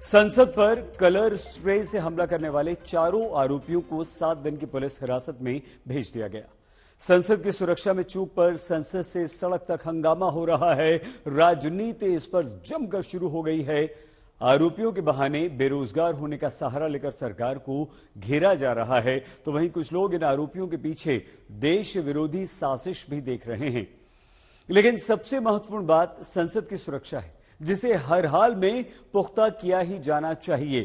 संसद पर colour spray से हमला करने वाले चारों आरोपियों को 7 दिन की पुलिस हिरासत में भेज दिया गया। संसद की सुरक्षा में चूक पर संसद से सड़क तक हंगामा हो रहा है। राजनीति इस पर जमकर शुरू हो गई है। आरोपियों के बहाने बेरोजगार होने का सहारा लेकर सरकार को घेरा जा रहा है, तो वहीं कुछ लोग इन आरोपियों के पीछे देश विरोधी साजिश भी देख रहे हैं। लेकिन सबसे महत्वपूर्ण बात संसद की सुरक्षा है, जिसे हर हाल में पुख्ता किया ही जाना चाहिए।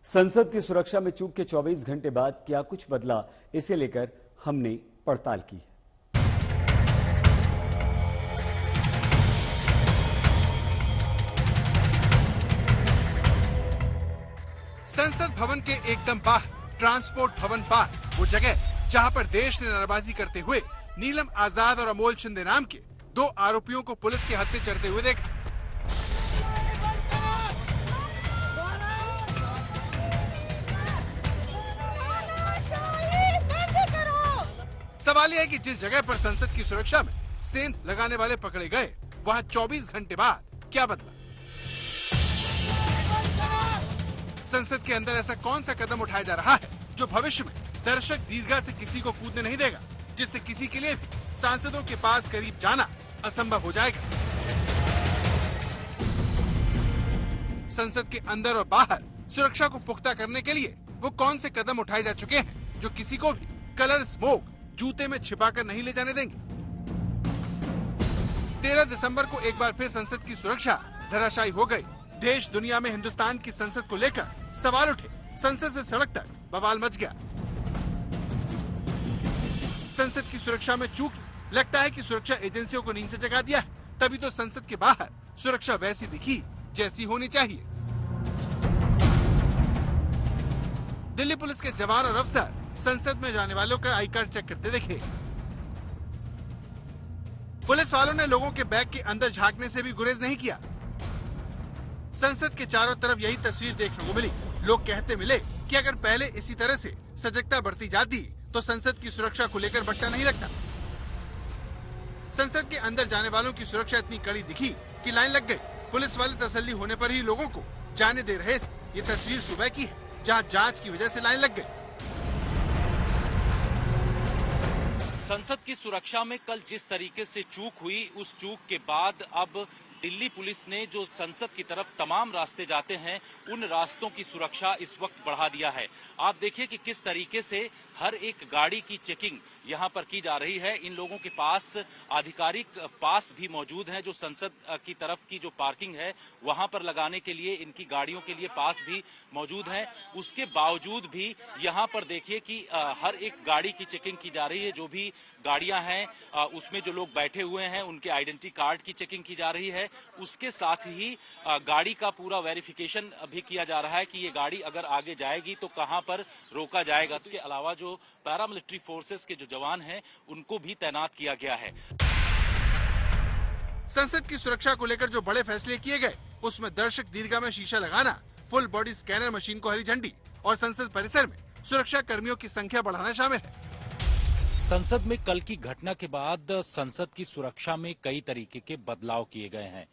संसद की सुरक्षा में चूक के 24 घंटे बाद क्या कुछ बदला, इसे लेकर हमने पड़ताल की। संसद भवन के एकदम बाहर ट्रांसपोर्ट भवन पार, वो जगह जहां पर देश ने नारेबाजी करते हुए नीलम आजाद और अमोल शिंदे नाम के 2 आरोपियों को पुलिस के हत्थे चढ़ते हुए देखा। सवाल यह है कि जिस जगह पर संसद की सुरक्षा में सेंध लगाने वाले पकड़े गए, वहां 24 घंटे बाद क्या बदला। संसद के अंदर ऐसा कौन सा कदम उठाया जा रहा है जो भविष्य में दर्शक दीर्घा से किसी को कूदने नहीं देगा, जिससे किसी के लिए भी सांसदों के पास करीब जाना असंभव हो जाएगा। संसद के अंदर और बाहर सुरक्षा को पुख्ता करने के लिए वो कौन से कदम उठाए जा चुके हैं जो किसी को भी कलर स्मोक जूते में छिपाकर नहीं ले जाने देंगे। 13 दिसंबर को एक बार फिर संसद की सुरक्षा धराशायी हो गई। देश दुनिया में हिंदुस्तान की संसद को लेकर सवाल उठे। संसद से सड़क तक बवाल मच गया। संसद की सुरक्षा में चूक, लगता है कि सुरक्षा एजेंसियों को नींद से जगा दिया है। तभी तो संसद के बाहर सुरक्षा वैसी दिखी जैसी होनी चाहिए। दिल्ली पुलिस के जवान और अफसर संसद में जाने वालों का आई कार्ड चेक करते देखे। पुलिस वालों ने लोगों के बैग के अंदर झांकने से भी गुरेज नहीं किया। संसद के चारों तरफ यही तस्वीर देखने को मिली। लोग कहते मिले कि अगर पहले इसी तरह से सजगता बरती जाती तो संसद की सुरक्षा को लेकर बट्टा नहीं लगता। संसद के अंदर जाने वालों की सुरक्षा इतनी कड़ी दिखी कि लाइन लग गई। पुलिस वाले तसल्ली होने पर ही लोगों को जाने दे रहे थे। ये तस्वीर सुबह की है, जहां जांच की वजह से लाइन लग गई। संसद की सुरक्षा में कल जिस तरीके से चूक हुई, उस चूक के बाद अब दिल्ली पुलिस ने जो संसद की तरफ तमाम रास्ते जाते हैं, उन रास्तों की सुरक्षा इस वक्त बढ़ा दिया है। आप देखिए कि किस तरीके से हर एक गाड़ी की चेकिंग यहां पर की जा रही है। इन लोगों के पास आधिकारिक पास भी मौजूद हैं। जो संसद की तरफ की जो पार्किंग है, वहां पर लगाने के लिए इनकी गाड़ियों के लिए पास भी मौजूद हैं। उसके बावजूद भी यहां पर देखिए कि हर एक गाड़ी की चेकिंग की जा रही है। जो भी गाड़ियां हैं, उसमें जो लोग बैठे हुए हैं, उनके आइडेंटिटी कार्ड की चेकिंग की जा रही है। उसके साथ ही गाड़ी का पूरा वेरिफिकेशन भी किया जा रहा है कि ये गाड़ी अगर आगे जाएगी तो कहां पर रोका जाएगा। इसके अलावा जो पैरामिलिट्री फोर्सेस के जो जवान हैं, उनको भी तैनात किया गया है। संसद की सुरक्षा को लेकर जो बड़े फैसले किए गए, उसमें दर्शक दीर्घा में शीशा लगाना, फुल बॉडी स्कैनर मशीन को हरी झंडी और संसद परिसर में सुरक्षा कर्मियों की संख्या बढ़ाना शामिल है। संसद में कल की घटना के बाद संसद की सुरक्षा में कई तरीके के बदलाव किए गए हैं।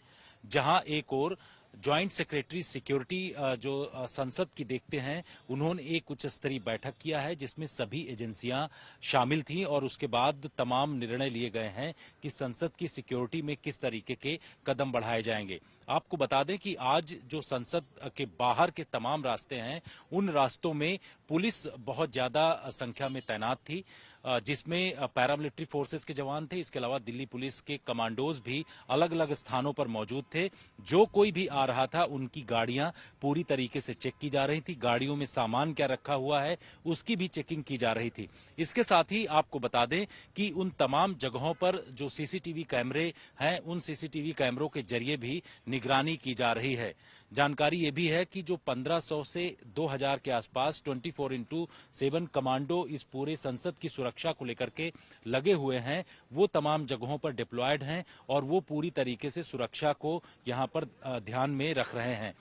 जहां एक और ज्वाइंट सेक्रेटरी सिक्योरिटी जो संसद की देखते हैं, उन्होंने एक उच्च स्तरीय बैठक किया है जिसमें सभी एजेंसियां शामिल थीं और उसके बाद तमाम निर्णय लिए गए हैं कि संसद की सिक्योरिटी में किस तरीके के कदम बढ़ाए जाएंगे। आपको बता दें कि आज जो संसद के बाहर के तमाम रास्ते हैं, उन रास्तों में पुलिस बहुत ज्यादा संख्या में तैनात थी, जिसमें पैरामिलिट्री फोर्सेस के जवान थे। इसके अलावा दिल्ली पुलिस के कमांडोज भी अलग अलग स्थानों पर मौजूद थे। जो कोई भी आ रहा था, उनकी गाड़ियां पूरी तरीके से चेक की जा रही थी। गाड़ियों में सामान क्या रखा हुआ है, उसकी भी चेकिंग की जा रही थी। इसके साथ ही आपको बता दें कि उन तमाम जगहों पर जो सीसीटीवी कैमरे हैं, उन सीसीटीवी कैमरों के जरिए भी निगरानी की जा रही है। जानकारी ये भी है कि जो 1500 से 2000 के आसपास 24x7 कमांडो इस पूरे संसद की सुरक्षा को लेकर के लगे हुए हैं, वो तमाम जगहों पर डिप्लॉयड हैं और वो पूरी तरीके से सुरक्षा को यहां पर ध्यान में रख रहे हैं।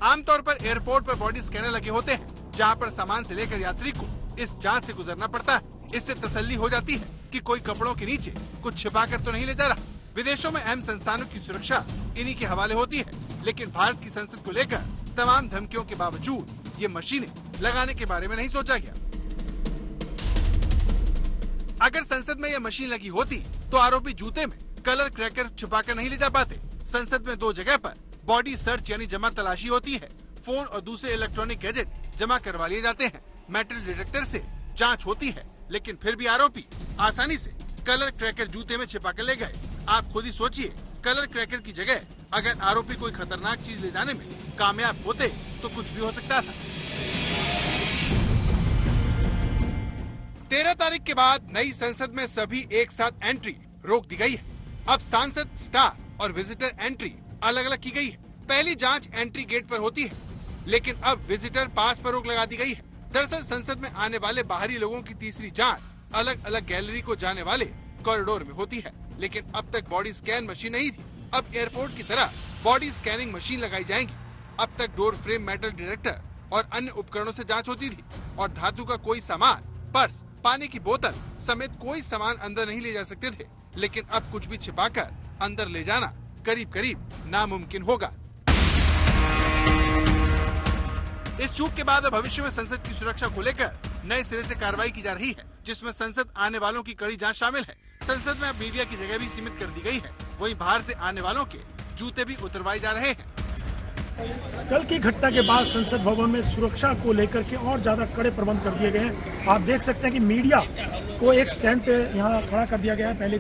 आमतौर पर एयरपोर्ट पर बॉडी स्कैनर लगे होते हैं, जहां पर सामान से लेकर यात्री को इस जांच से गुजरना पड़ता है। इससे तसल्ली हो जाती है कि कोई कपड़ों के नीचे कुछ छिपा कर तो नहीं ले जा रहा। विदेशों में अहम संस्थानों की सुरक्षा इन्हीं के हवाले होती है, लेकिन भारत की संसद को लेकर तमाम धमकियों के बावजूद ये मशीनें लगाने के बारे में नहीं सोचा गया। अगर संसद में यह मशीन लगी होती तो आरोपी जूते में कलर क्रैकर छुपाकर नहीं ले जा पाते। संसद में 2 जगह पर बॉडी सर्च यानी जमा तलाशी होती है। फोन और दूसरे इलेक्ट्रॉनिक गैजेट जमा करवा लिए जाते हैं। मेटल डिटेक्टर से जांच होती है, लेकिन फिर भी आरोपी आसानी से कलर क्रैकर जूते में छिपा कर ले गए। आप खुद ही सोचिए, कलर क्रैकर की जगह अगर आरोपी कोई खतरनाक चीज ले जाने में कामयाब होते तो कुछ भी हो सकता था। 13 तारीख के बाद नई संसद में सभी एक साथ एंट्री रोक दी गई है। अब सांसद, स्टार और विजिटर एंट्री अलग अलग की गई है। पहली जांच एंट्री गेट पर होती है, लेकिन अब विजिटर पास पर रोक लगा दी गई है। दरअसल संसद में आने वाले बाहरी लोगों की तीसरी जांच अलग अलग गैलरी को जाने वाले कॉरिडोर में होती है, लेकिन अब तक बॉडी स्कैन मशीन नहीं थी। अब एयरपोर्ट की तरह बॉडी स्कैनिंग मशीन लगाई जाएंगी। अब तक डोर फ्रेम, मेटल डिटेक्टर और अन्य उपकरणों से जांच होती थी और धातु का कोई सामान, पर्स, पानी की बोतल समेत कोई सामान अंदर नहीं ले जा सकते थे, लेकिन अब कुछ भी छिपाकर अंदर ले जाना करीब करीब नामुमकिन होगा। इस चूक के बाद अब भविष्य में संसद की सुरक्षा को लेकर नए सिरे से कार्रवाई की जा रही है, जिसमें संसद आने वालों की कड़ी जांच शामिल है। संसद में अब मीडिया की जगह भी सीमित कर दी गई है। वहीं बाहर से आने वालों के जूते भी उतरवाए जा रहे हैं। कल की घटना के बाद संसद भवन में सुरक्षा को लेकर के और ज्यादा कड़े प्रबंध कर दिए गए हैं। आप देख सकते हैं कि मीडिया को एक स्टैंड पे यहाँ खड़ा कर दिया गया है। पहले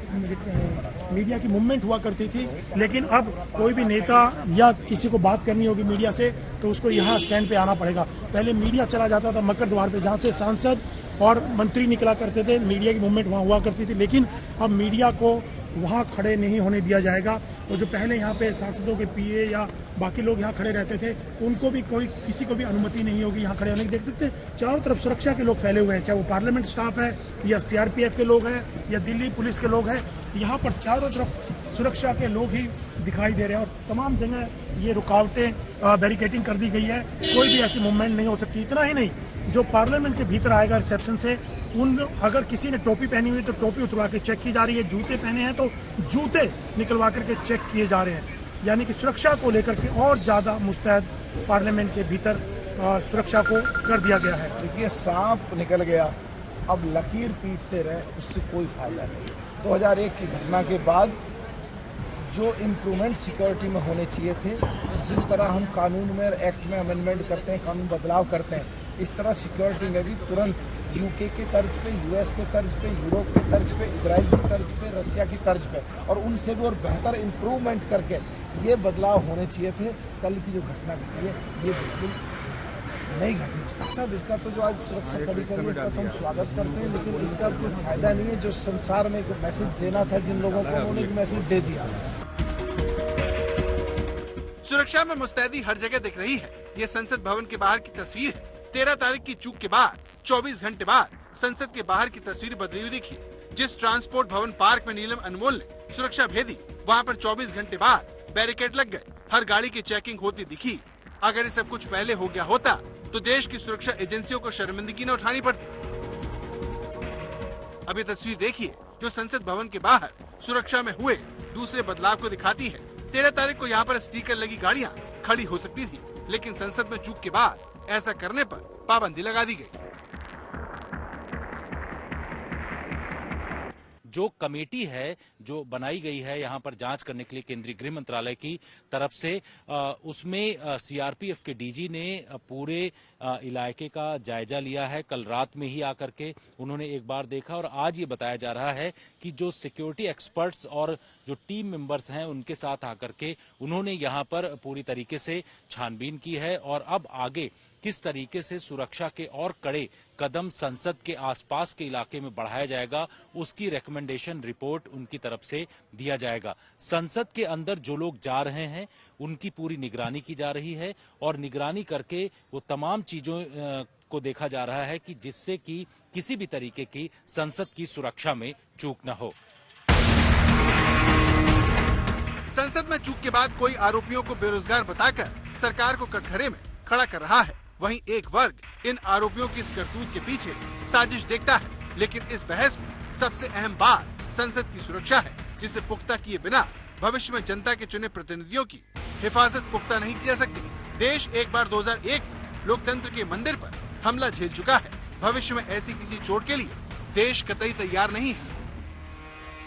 मीडिया की मूवमेंट हुआ करती थी, लेकिन अब कोई भी नेता या किसी को बात करनी होगी मीडिया से तो उसको यहाँ स्टैंड पे आना पड़ेगा। पहले मीडिया चला जाता था मकर द्वार पे, जहाँ से सांसद और मंत्री निकला करते थे, मीडिया की मूवमेंट वहाँ हुआ करती थी, लेकिन अब मीडिया को वहाँ खड़े नहीं होने दिया जाएगा। और जो पहले यहाँ पे सांसदों के पीए या बाकी लोग यहाँ खड़े रहते थे, उनको भी किसी को भी अनुमति नहीं होगी यहाँ खड़े होने की। देख सकते हैं चारों तरफ सुरक्षा के लोग फैले हुए हैं, चाहे वो पार्लियामेंट स्टाफ है या सीआरपीएफ के लोग हैं या दिल्ली पुलिस के लोग हैं। यहाँ पर चारों तरफ सुरक्षा के लोग ही दिखाई दे रहे हैं और तमाम जगह ये रुकावटें, बैरिकेडिंग कर दी गई है। कोई भी ऐसी मूवमेंट नहीं हो सकती। इतना ही नहीं, जो पार्लियामेंट के भीतर आएगा रिसेप्शन से, अगर किसी ने टोपी पहनी हुई तो टोपी उतरवा के चेक की जा रही है, जूते पहने हैं तो जूते निकलवा करके चेक किए जा रहे हैं। यानी कि सुरक्षा को लेकर के और ज्यादा मुस्तैद पार्लियामेंट के भीतर सुरक्षा को कर दिया गया है। देखिए, सांप निकल गया, अब लकीर पीटते रहे, उससे कोई फायदा नहीं। 2001 की घटना के बाद जो इम्प्रूवमेंट सिक्योरिटी में होने चाहिए थे, जिस तरह हम कानून में, एक्ट में अमेंडमेंट करते हैं, कानून बदलाव करते हैं, इस तरह सिक्योरिटी में भी तुरंत यूके के तर्ज पे, यूएस के तर्ज पे, यूरोप के तर्ज पे, इजराइल के तर्ज पे, रशिया की तर्ज पे और उनसे भी और बेहतर इम्प्रूवमेंट करके ये बदलाव होने चाहिए थे। कल की जो घटना घटी है ये बिल्कुल नहीं घटनी चाहिए। सब इसका तो जो आज सुरक्षा कड़ी कर इसका तो हम स्वागत करते हैं, लेकिन इसका कोई फायदा नहीं है। जो संसार में एक मैसेज देना था जिन लोगों को, उन्होंने एक मैसेज दे दिया। सुरक्षा में मुस्तैदी हर जगह दिख रही है। ये संसद भवन के बाहर की तस्वीर है। 13 तारीख की चूक के बाद 24 घंटे बाद संसद के बाहर की तस्वीर बदली हुई दिखी। जिस ट्रांसपोर्ट भवन पार्क में नीलम अनमोल ने सुरक्षा भेदी, वहाँ पर 24 घंटे बाद बैरिकेड लग गए। हर गाड़ी की चेकिंग होती दिखी। अगर ये सब कुछ पहले हो गया होता तो देश की सुरक्षा एजेंसियों को शर्मिंदगी न उठानी पड़ती। अब ये तस्वीर देखिए जो संसद भवन के बाहर सुरक्षा में हुए दूसरे बदलाव को दिखाती है। 13 तारीख को यहाँ पर स्टिकर लगी गाड़ियाँ खड़ी हो सकती थी, लेकिन संसद में चूक के बाद ऐसा करने पर पाबंदी लगा दी गई। जो कमेटी है जो बनाई गई है यहाँ पर जांच करने के लिए केंद्रीय गृह मंत्रालय की तरफ से, उसमें सीआरपीएफ के डीजी ने पूरे इलाके का जायजा लिया है। कल रात में ही आकर के उन्होंने एक बार देखा और आज ये बताया जा रहा है कि जो सिक्योरिटी एक्सपर्ट्स और जो टीम मेंबर्स हैं उनके साथ आकर के उन्होंने यहाँ पर पूरी तरीके से छानबीन की है और अब आगे किस तरीके से सुरक्षा के और कड़े कदम संसद के आसपास के इलाके में बढ़ाया जाएगा, उसकी रिकमेंडेशन रिपोर्ट उनकी तरफ से दिया जाएगा। संसद के अंदर जो लोग जा रहे हैं उनकी पूरी निगरानी की जा रही है और निगरानी करके वो तमाम चीजों को देखा जा रहा है कि जिससे कि किसी भी तरीके की संसद की सुरक्षा में चूक न हो। संसद में चूक के बाद कोई आरोपियों को बेरोजगार बताकर सरकार को कटघरे में खड़ा कर रहा है। वहीं एक वर्ग इन आरोपियों की इस करतूत के पीछे साजिश देखता है, लेकिन इस बहस में सबसे अहम बात संसद की सुरक्षा है। जिसे पुख्ता किए बिना भविष्य में जनता के चुने प्रतिनिधियों की हिफाजत पुख्ता नहीं की जा सकती। देश एक बार 2001 लोकतंत्र के मंदिर पर हमला झेल चुका है। भविष्य में ऐसी किसी चोट के लिए देश कतई तैयार नहीं है।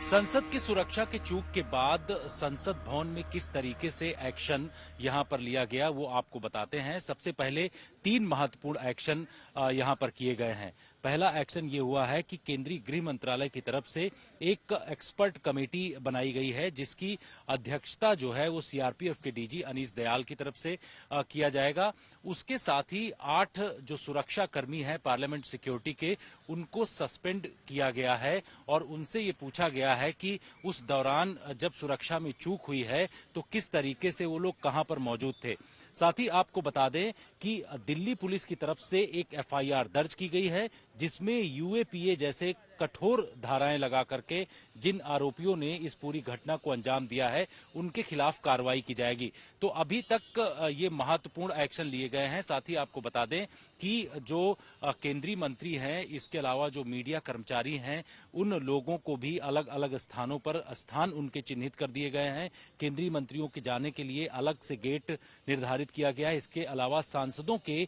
संसद की सुरक्षा के चूक के बाद संसद भवन में किस तरीके से एक्शन यहां पर लिया गया वो आपको बताते हैं। सबसे पहले 3 महत्वपूर्ण एक्शन यहां पर किए गए हैं। पहला एक्शन ये हुआ है कि केंद्रीय गृह मंत्रालय की तरफ से एक एक्सपर्ट कमेटी बनाई गई है, जिसकी अध्यक्षता जो है वो सीआरपीएफ के डीजी अनीस दयाल की तरफ से किया जाएगा। उसके साथ ही 8 जो सुरक्षा कर्मी हैं पार्लियामेंट सिक्योरिटी के, उनको सस्पेंड किया गया है और उनसे ये पूछा गया है कि उस दौरान जब सुरक्षा में चूक हुई है तो किस तरीके से वो लोग कहां पर मौजूद थे। साथ ही आपको बता दें कि दिल्ली पुलिस की तरफ से एक एफआईआर दर्ज की गई है, जिसमें यूएपीए जैसे कठोर धाराएं लगा करके जिन आरोपियों ने इस पूरी घटना को अंजाम दिया है उनके खिलाफ कार्रवाई की जाएगी। तो अभी तक ये महत्वपूर्ण एक्शन लिए गए हैं। साथ ही आपको बता दें कि जो केंद्रीय मंत्री हैं, इसके अलावा जो मीडिया कर्मचारी हैं, उन लोगों को भी अलग अलग स्थानों पर स्थान उनके चिन्हित कर दिए गए हैं। केंद्रीय मंत्रियों के जाने के लिए अलग से गेट निर्धारित किया गया है। इसके अलावा सांसदों के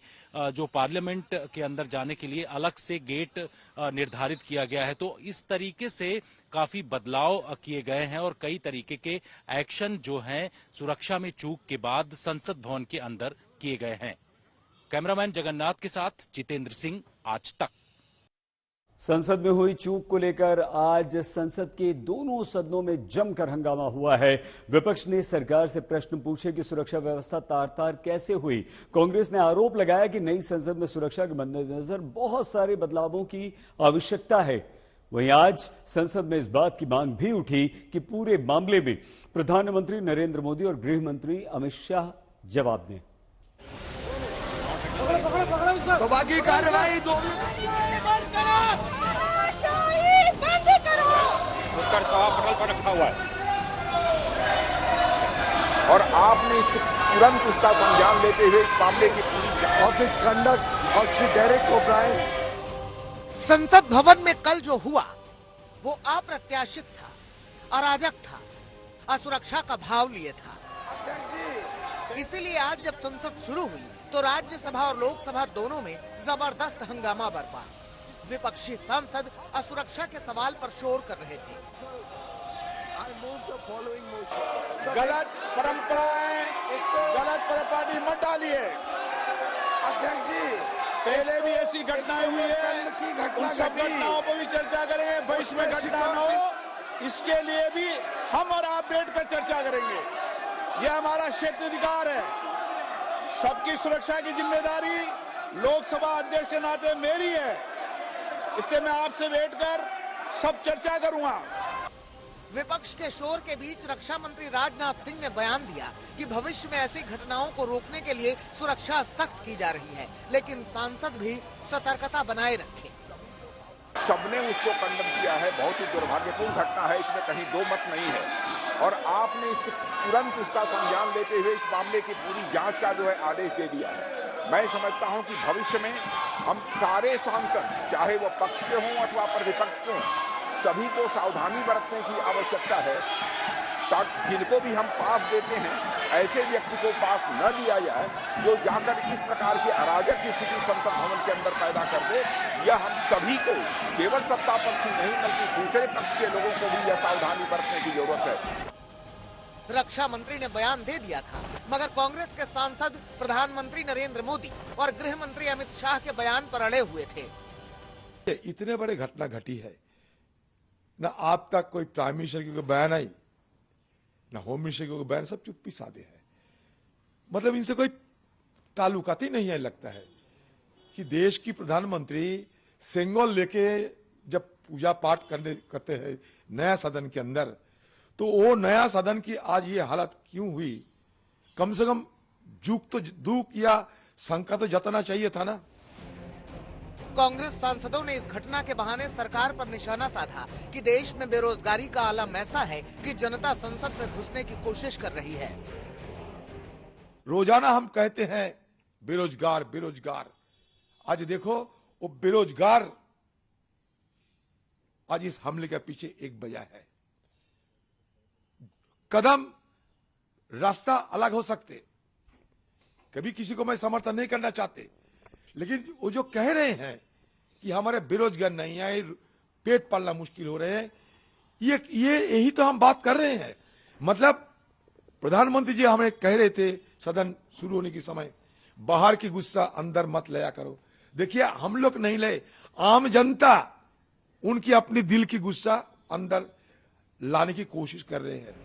जो पार्लियामेंट के अंदर जाने के लिए अलग से गेट निर्धारित किया गया है। तो इस तरीके से काफी बदलाव किए गए हैं और कई तरीके के एक्शन जो हैं सुरक्षा में चूक के बाद संसद भवन के अंदर किए गए हैं। कैमरामैन जगन्नाथ के साथ जितेंद्र सिंह, आज तक। संसद में हुई चूक को लेकर आज संसद के दोनों सदनों में जमकर हंगामा हुआ है। विपक्ष ने सरकार से प्रश्न पूछे कि सुरक्षा व्यवस्था तार-तार कैसे हुई। कांग्रेस ने आरोप लगाया कि नई संसद में सुरक्षा के मद्देनजर बहुत सारे बदलावों की आवश्यकता है। वहीं आज संसद में इस बात की मांग भी उठी कि पूरे मामले में प्रधानमंत्री नरेंद्र मोदी और गृह मंत्री अमित शाह जवाब दें। सभा की कार्यवाही बंद करो। उत्तर सभा पटल पर रखा हुआ है और आपने तुरंत उसका संज्ञान लेते हुए इस मामले की पूरी of the conduct of Shri Derek O'Brien. संसद भवन में कल जो हुआ वो अप्रत्याशित था, अराजक था, असुरक्षा का भाव लिए था। इसीलिए आज जब संसद शुरू हुई तो राज्यसभा और लोकसभा दोनों में जबरदस्त हंगामा बरपा। विपक्षी सांसद असुरक्षा के सवाल पर शोर कर रहे थे। गलत परंपराएं, गलत परंपरा मत डालिए। अध्यक्ष जी, पहले भी ऐसी घटनाएं हुई है, उन सब घटनाओं पर भी चर्चा करेंगे। भविष्य में घटना न हो, इसके लिए भी हम और आप बैठकर चर्चा करेंगे। यह हमारा क्षेत्राधिकार है। सबकी सुरक्षा की जिम्मेदारी लोकसभा अध्यक्ष के नाते मेरी है, इसलिए मैं आपसे बैठकर सब चर्चा करूंगा। विपक्ष के शोर के बीच रक्षा मंत्री राजनाथ सिंह ने बयान दिया कि भविष्य में ऐसी घटनाओं को रोकने के लिए सुरक्षा सख्त की जा रही है, लेकिन सांसद भी सतर्कता बनाए रखें। सबने उसको कंडम किया है। बहुत ही दुर्भाग्यपूर्ण घटना है, इसमें कहीं दो मत नहीं है और आपने तुरंत उसका संज्ञान लेते हुए इस मामले की पूरी जांच का जो है आदेश दे दिया है। मैं समझता हूं कि भविष्य में हम सारे सांसद, चाहे वो पक्ष के हों अथवा प्रतिपक्ष के हों, सभी को सावधानी बरतने की आवश्यकता है ताकि जिनको भी हम पास देते हैं ऐसे व्यक्ति को पास न दिया जाए जो जाकर इस प्रकार की अराजक स्थिति संसद भवन के अंदर पैदा कर दे। यह हम सभी को, केवल सत्ता पक्ष ही नहीं बल्कि दूसरे पक्ष के लोगों को भी यह सावधानी बरतने की जरूरत है। रक्षा मंत्री ने बयान दे दिया था, मगर कांग्रेस के सांसद प्रधानमंत्री नरेंद्र मोदी और गृह मंत्री अमित शाह के बयान पर अड़े हुए थे। इतने बड़े घटना घटी है, न आप तक कोई प्राइम मिनिस्टर की कोई बयान आई, न होम मिनिस्टर की कोई बयान, सब चुप्पी साधे है। मतलब इनसे कोई ताल्लुकात ही नहीं है। लगता है कि देश की प्रधानमंत्री सेंगोल लेके जब पूजा पाठ करते हैं नया सदन के अंदर, तो वो नया सदन की आज ये हालत क्यों हुई? कम से कम दुख या शंका तो जताना चाहिए था ना। कांग्रेस सांसदों ने इस घटना के बहाने सरकार पर निशाना साधा कि देश में बेरोजगारी का आलम ऐसा है कि जनता संसद में घुसने की कोशिश कर रही है। रोजाना हम कहते हैं बेरोजगार बेरोजगार। आज देखो वो बेरोजगार आज इस हमले के पीछे एक वजह है। कदम रास्ता अलग हो सकते, कभी किसी को मैं समर्थन नहीं करना चाहते, लेकिन वो जो कह रहे हैं कि हमारे बेरोजगार नहीं है, पेट पालना मुश्किल हो रहे हैं, ये यही तो हम बात कर रहे हैं। मतलब प्रधानमंत्री जी हमें कह रहे थे सदन शुरू होने के समय, बाहर की गुस्सा अंदर मत लाया करो। देखिए हम लोग नहीं ले, आम जनता उनकी अपनी दिल की गुस्सा अंदर लाने की कोशिश कर रहे हैं।